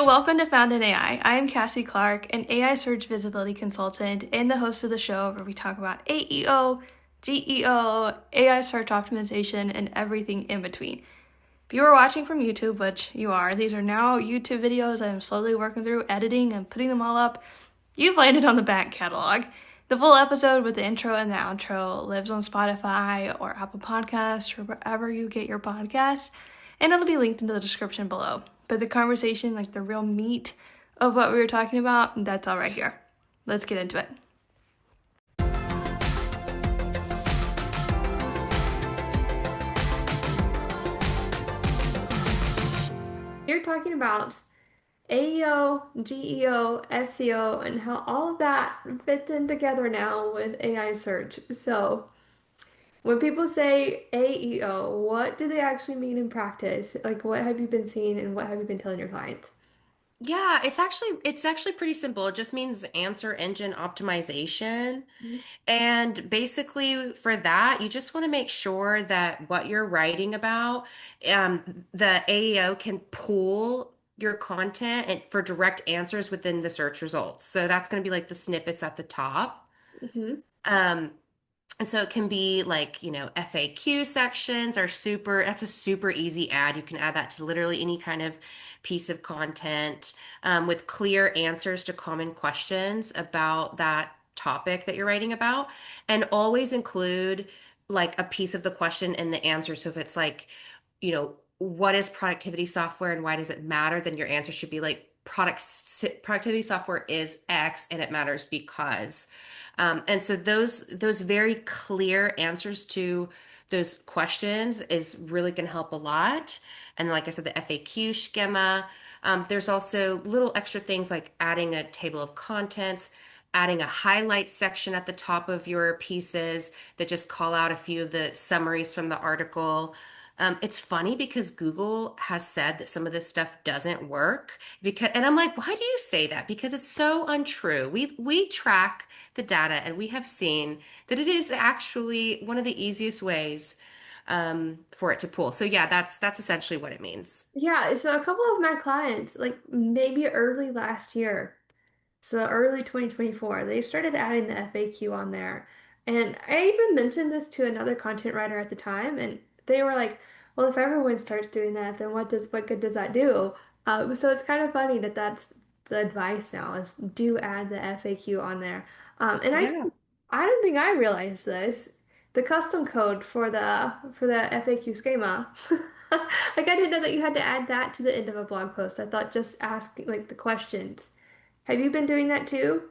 welcome to Found in AI. I am Cassie Clark, an AI search visibility consultant and the host of the show where we talk about AEO, GEO, AI search optimization, and everything in between. If you are watching from YouTube, which you are, these are now YouTube videos I'm slowly working through, editing and putting them all up. You've landed on the back catalog. The full episode with the intro and the outro lives on Spotify or Apple Podcasts or wherever you get your podcasts, and it'll be linked in the description below. But the conversation, like the real meat of what we were talking about, that's all right here. Let's get into it. You're talking about AEO, GEO, SEO, and how all of that fits in together now with AI search. So, when people say AEO, what do they actually mean in practice? Like, what have you been seeing and what have you been telling your clients? Yeah, it's actually pretty simple. It just means answer engine optimization. And basically for that, you just want to make sure that what you're writing about, the AEO can pull your content and for direct answers within the search results. So that's going to be like the snippets at the top. Mm-hmm. Um, and so it can be like, FAQ sections are that's a super easy add. You can add that to literally any kind of piece of content with clear answers to common questions about that topic that you're writing about. And always include like a piece of the question in the answer. So if it's like, what is productivity software and why does it matter? Then your answer should be like, productivity software is X and it matters because. And so those very clear answers to those questions is really going to help a lot. And like I said, the FAQ schema. There's also little extra things like adding a table of contents, adding a highlight section at the top of your pieces that just call out a few of the summaries from the article. It's funny because Google has said that some of this stuff doesn't work and I'm like, why do you say that? Because it's so untrue. We track the data and we have seen that it is actually one of the easiest ways for it to pull. So yeah, that's essentially what it means. Yeah, so a couple of my clients, like maybe early last year, so early 2024, they started adding the FAQ on there. And I even mentioned this to another content writer at the time, and they were like, well, if everyone starts doing that, then what good does that do? So it's kind of funny that that's the advice now is do add the FAQ on there. And Yeah. I don't think I realized this. The custom code for the FAQ schema. Like I didn't know that you had to add that to the end of a blog post. I thought just ask like the questions. Have you been doing that too?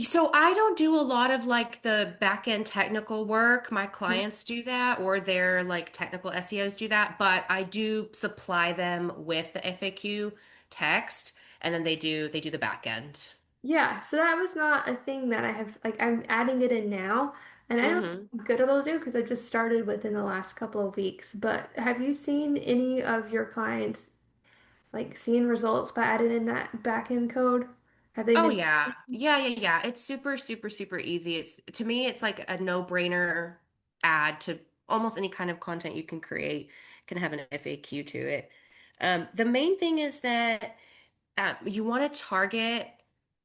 So I don't do a lot of like the back end technical work. My Mhm. clients do that, or their like technical SEOs do that, but I do supply them with the FAQ text, and then they do the back end. Yeah, so that was not a thing that I have, like, I'm adding it in now, and I don't know Hmm. how good it'll do because I just started within the last couple of weeks. But have you seen any of your clients, like, seeing results by adding in that backend code? Have they Oh been? yeah. Yeah, yeah, yeah. It's super, super, super easy. It's to me, it's like a no-brainer add to almost any kind of content you can create can have an FAQ to it. The main thing is that you want to target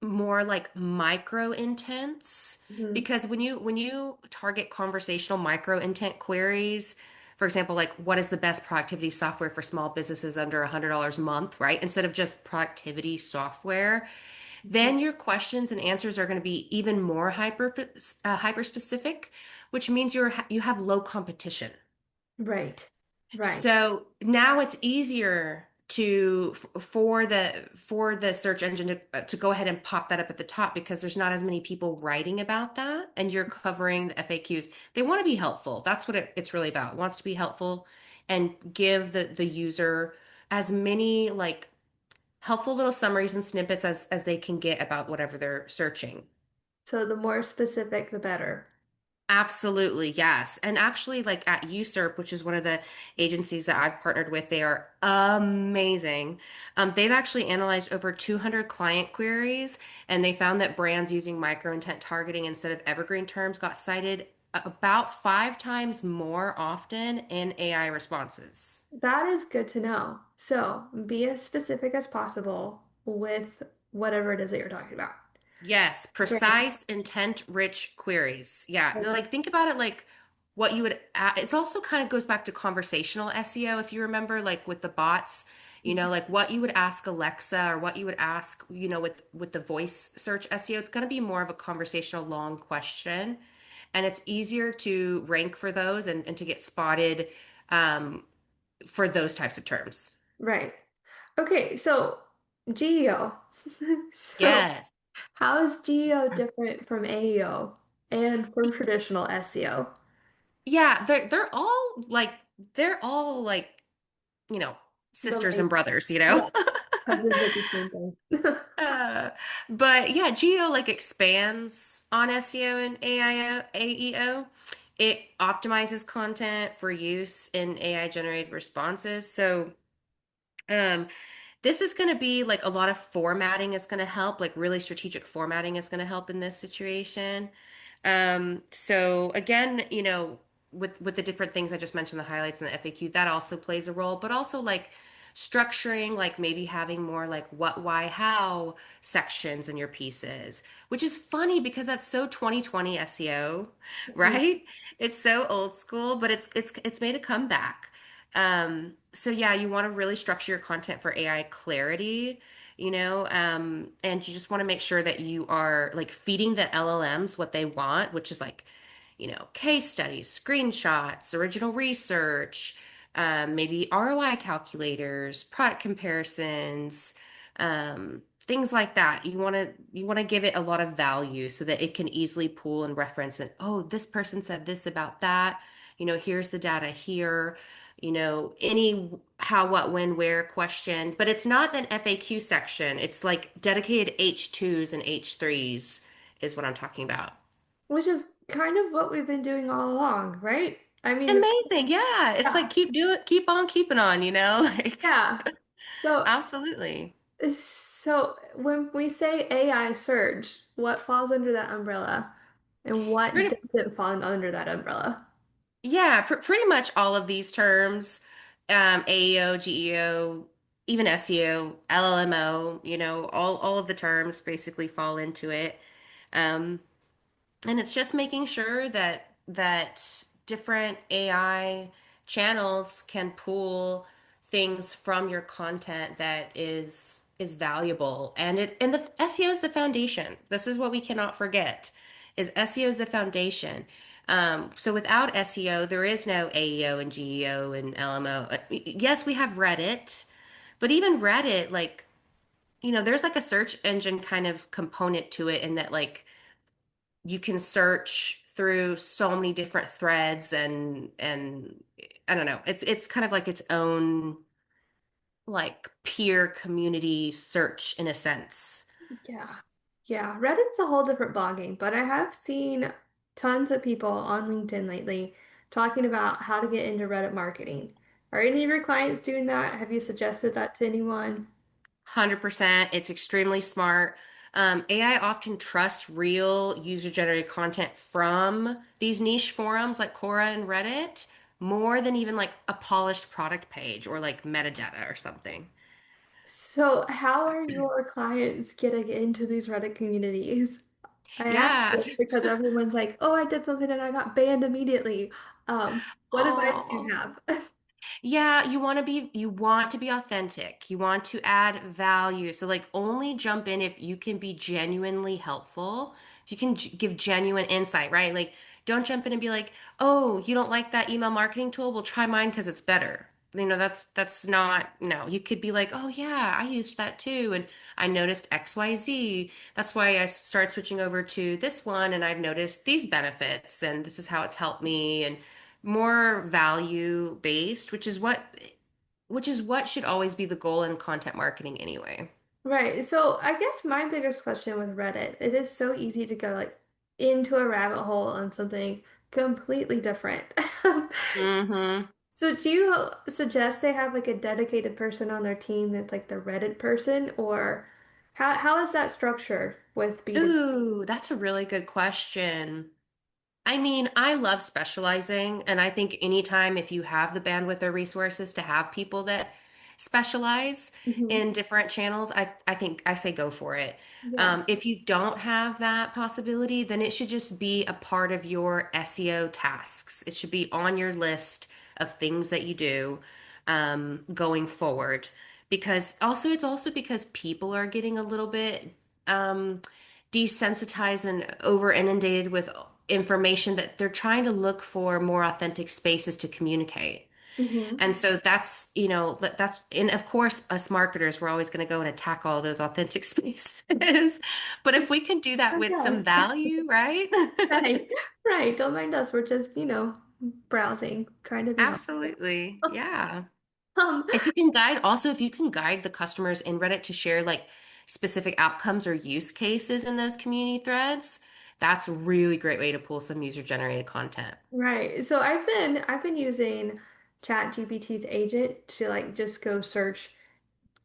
more like micro intents Mhm. because when you target conversational micro intent queries, for example, like what is the best productivity software for small businesses under $100 a month, right? Instead of just productivity software, Mhm. then your questions and answers are going to be even more hyper specific, which means you have low competition. Right, right. So now it's easier for the search engine to go ahead and pop that up at the top because there's not as many people writing about that and you're covering the FAQs. They want to be helpful. That's what it's really about. It wants to be helpful and give the user as many like helpful little summaries and snippets as they can get about whatever they're searching. So the more specific, the better. Absolutely, yes. And actually, like at USERP, which is one of the agencies that I've partnered with, they are amazing. They've actually analyzed over 200 client queries, and they found that brands using micro intent targeting instead of evergreen terms got cited about 5 times more often in AI responses. That is good to know. So be as specific as possible. with whatever it is that you're talking about. Yes, Great. precise, intent-rich queries. Yeah, like think about it like what you would. It's also kind of goes back to conversational SEO, if you remember, like with the bots. Like what you would ask Alexa or what you would ask, with the voice search SEO. It's going to be more of a conversational, long question, and it's easier to rank for those and to get spotted um, for those types of terms. Right. Okay, so GEO. So Yes. how is GEO different from AEO and from traditional SEO? Yeah, they're all like you know, sisters and Relate. brothers. Yeah, cousins of the same thing. Uh, but yeah, Geo like expands on SEO and AEO. It optimizes content for use in AI generated responses. So, um, this is going to be like a lot of formatting is going to help, like really strategic formatting is going to help in this situation. So again, with the different things I just mentioned, the highlights and the FAQ, that also plays a role, but also like structuring, like maybe having more like what, why, how sections in your pieces, which is funny because that's so 2020 SEO, right? It's so old school, but it's made a comeback. So yeah, you want to really structure your content for AI clarity, and you just want to make sure that you are like feeding the LLMs what they want, which is like, case studies, screenshots, original research, maybe ROI calculators, product comparisons, things like that. You want to give it a lot of value so that it can easily pull and reference it. Oh, this person said this about that. Here's the data here. Any how, what, when, where question. But it's not an FAQ section. It's like dedicated H2s and H3s is what I'm talking about. Which is kind of what we've been doing all along, right? I mean, Amazing. Yeah. It's yeah, like keep on keeping on. Like yeah. So, absolutely. so when we say AI search, what falls under that umbrella, and what Pretty, doesn't fall under that umbrella? yeah, pretty much all of these terms, AEO, GEO, even SEO, LLMO, all of the terms basically fall into it. Um, And it's just making sure that different AI channels can pull things from your content that is valuable. And the SEO is the foundation. This is what we cannot forget is SEO is the foundation. So without SEO, there is no AEO and GEO and LMO. Yes, we have Reddit, but even Reddit, like, there's like a search engine kind of component to it in that like you can search through so many different threads and I don't know. It's kind of like its own like peer community search in a sense. Yeah. Yeah, Reddit's a whole different ballgame, but I have seen tons of people on LinkedIn lately talking about how to get into Reddit marketing. Are any of your clients doing that? Have you suggested that to anyone? 100%. It's extremely smart. AI often trusts real user generated content from these niche forums like Quora and Reddit more than even like a polished product page or like metadata or something. So, how are your clients getting into these Reddit communities? I ask Yeah. this because everyone's like, "Oh, I did something and I got banned immediately." What advice do you Oh. have? Yeah, you want to be authentic. You want to add value. So like only jump in if you can be genuinely helpful. If you can give genuine insight, right? Like don't jump in and be like, "Oh, you don't like that email marketing tool? Well, try mine because it's better." That's not, no. You could be like, "Oh yeah, I used that too and I noticed XYZ. That's why I started switching over to this one and I've noticed these benefits and this is how it's helped me." And more value based, which is what should always be the goal in content marketing anyway. Right. So, I guess my biggest question with Reddit, it is so easy to go like into a rabbit hole on something completely different. Mm-hmm. So, do you suggest they have like a dedicated person on their team that's like the Reddit person, or how is that structured with B2B? Ooh, that's a really good question. I mean, I love specializing, and I think anytime if you have the bandwidth or resources to have people that specialize Hmm. in different channels, I think I say go for it. Yeah. If you don't have that possibility, then it should just be a part of your SEO tasks. It should be on your list of things that you do going forward. Because also, it's also because people are getting a little bit um, desensitized and over inundated with information that they're trying to look for more authentic spaces to communicate. Hmm. And so that's, that's, and of course, us marketers, we're always going to go and attack all those authentic spaces. But if we can do that with some Okay. value, right? Right. Right. Don't mind us. We're just, browsing, trying to be helpful. Absolutely. Yeah. Um, If you can guide, also, if you can guide the customers in Reddit to share like specific outcomes or use cases in those community threads, that's a really great way to pull some user generated content. right. So I've been using ChatGPT's agent to like just go search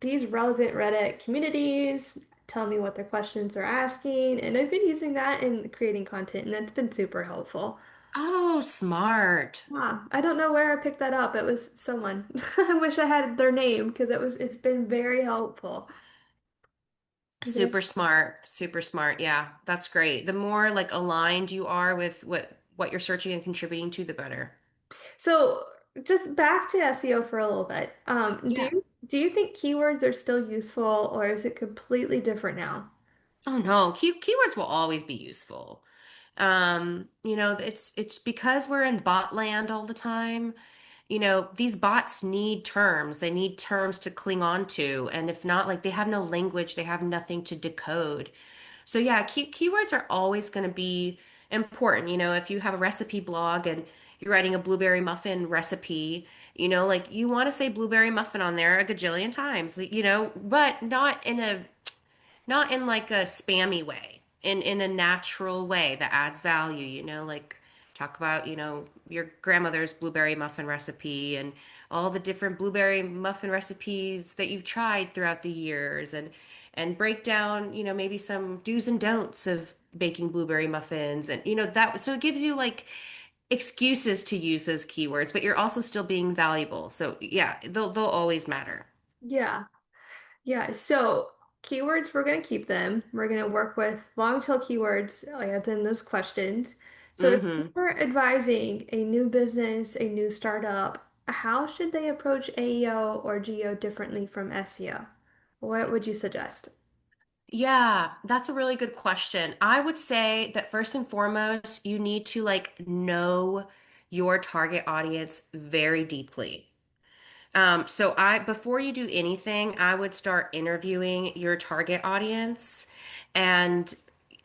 these relevant Reddit communities, tell me what their questions are asking, and I've been using that in creating content, and that's been super helpful. Oh, smart. Wow, I don't know where I picked that up. It was someone. I wish I had their name because it's been very helpful. Super smart, super smart. Yeah, that's great. The more like aligned you are with what you're searching and contributing to, the better. So just back to SEO for a little bit. Do Yeah. you think keywords are still useful or is it completely different now? Oh no, keywords will always be useful. It's because we're in bot land all the time. These bots need terms. They need terms to cling on to, and if not, like they have no language, they have nothing to decode. So yeah, keywords are always going to be important. If you have a recipe blog and you're writing a blueberry muffin recipe, like you want to say blueberry muffin on there a gajillion times, but not in like a spammy way, in a natural way that adds value, like talk about, your grandmother's blueberry muffin recipe and all the different blueberry muffin recipes that you've tried throughout the years and break down, maybe some do's and don'ts of baking blueberry muffins and that so it gives you like excuses to use those keywords, but you're also still being valuable. So yeah, they'll always matter. Yeah. Yeah, so keywords, we're going to keep them. We're going to work with long tail keywords, like as in those questions. So if Mm-hmm. you're advising a new business, a new startup, how should they approach AEO or GEO differently from SEO? What would you suggest? Yeah, that's a really good question. I would say that first and foremost, you need to like know your target audience very deeply. So before you do anything, I would start interviewing your target audience and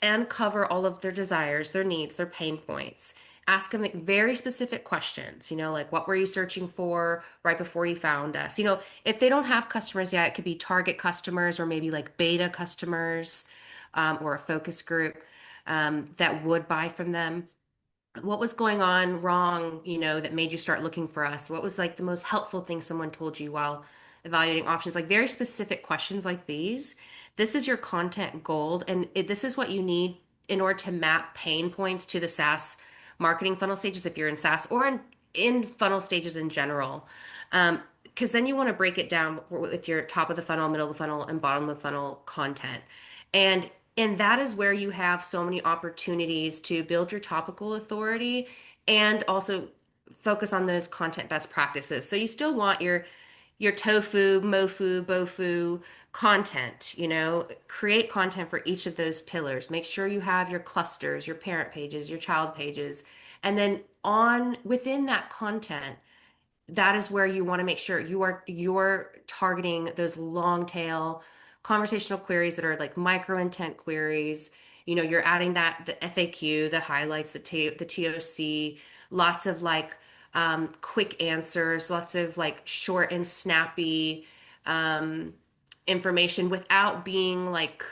and cover all of their desires, their needs, their pain points. Ask them like, very specific questions, like what were you searching for right before you found us? If they don't have customers yet, it could be target customers or maybe like beta customers, or a focus group, that would buy from them. What was going on wrong, that made you start looking for us? What was like the most helpful thing someone told you while evaluating options? Like very specific questions like these. This is your content gold, and this is what you need in order to map pain points to the SaaS marketing funnel stages if you're in SaaS or in funnel stages in general. Because then you want to break it down with your top of the funnel, middle of the funnel, and bottom of the funnel content. And and that is where you have so many opportunities to build your topical authority and also focus on those content best practices. So you still want your tofu, mofu, bofu content, create content for each of those pillars. Make sure you have your clusters, your parent pages, your child pages. And then on within that content, that is where you want to make sure you're targeting those long tail conversational queries that are like micro intent queries. You're adding that the FAQ, the highlights, the TOC, lots of like quick answers, lots of like short and snappy um, information without being like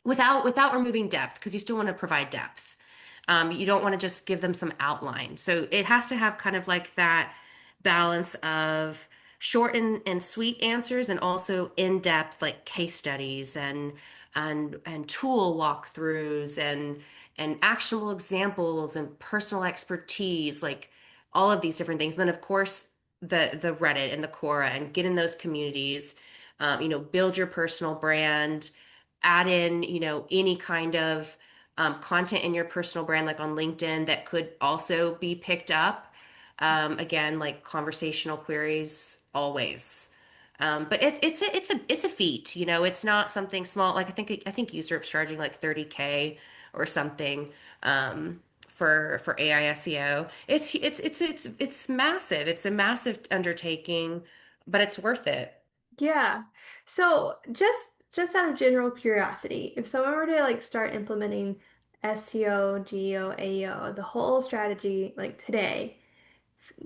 without removing depth because you still want to provide depth. You don't want to just give them some outline. So it has to have kind of like that balance of short and sweet answers and also in-depth like case studies and tool walkthroughs and actionable examples and personal expertise, like all of these different things. And then of course the Reddit and the Quora and get in those communities. Build your personal brand, add in, any kind of content in your personal brand, like on LinkedIn, that could also be picked up. Again, like conversational queries always. But it's a feat, it's not something small. Like I think usurp's charging like 30K or something for AI SEO. It's massive. It's a massive undertaking, but it's worth it. Yeah. So just out of general curiosity, if someone were to like start implementing SEO, GEO, AEO, the whole strategy like today,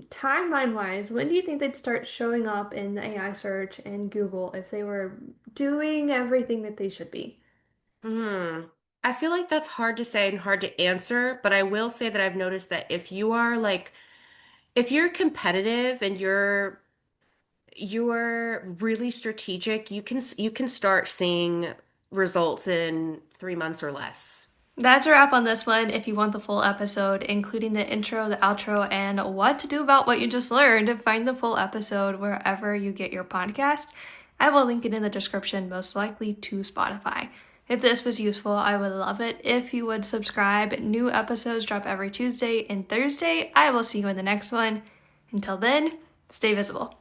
timeline wise, when do you think they'd start showing up in the AI search and Google if they were doing everything that they should be? Hmm. I feel like that's hard to say and hard to answer, but I will say that I've noticed that if you're competitive and you're really strategic, you can start seeing results in 3 months or less. That's a wrap on this one. If you want the full episode, including the intro, the outro, and what to do about what you just learned, find the full episode wherever you get your podcast. I will link it in the description, most likely to Spotify. If this was useful, I would love it if you would subscribe. New episodes drop every Tuesday and Thursday. I will see you in the next one. Until then, stay visible.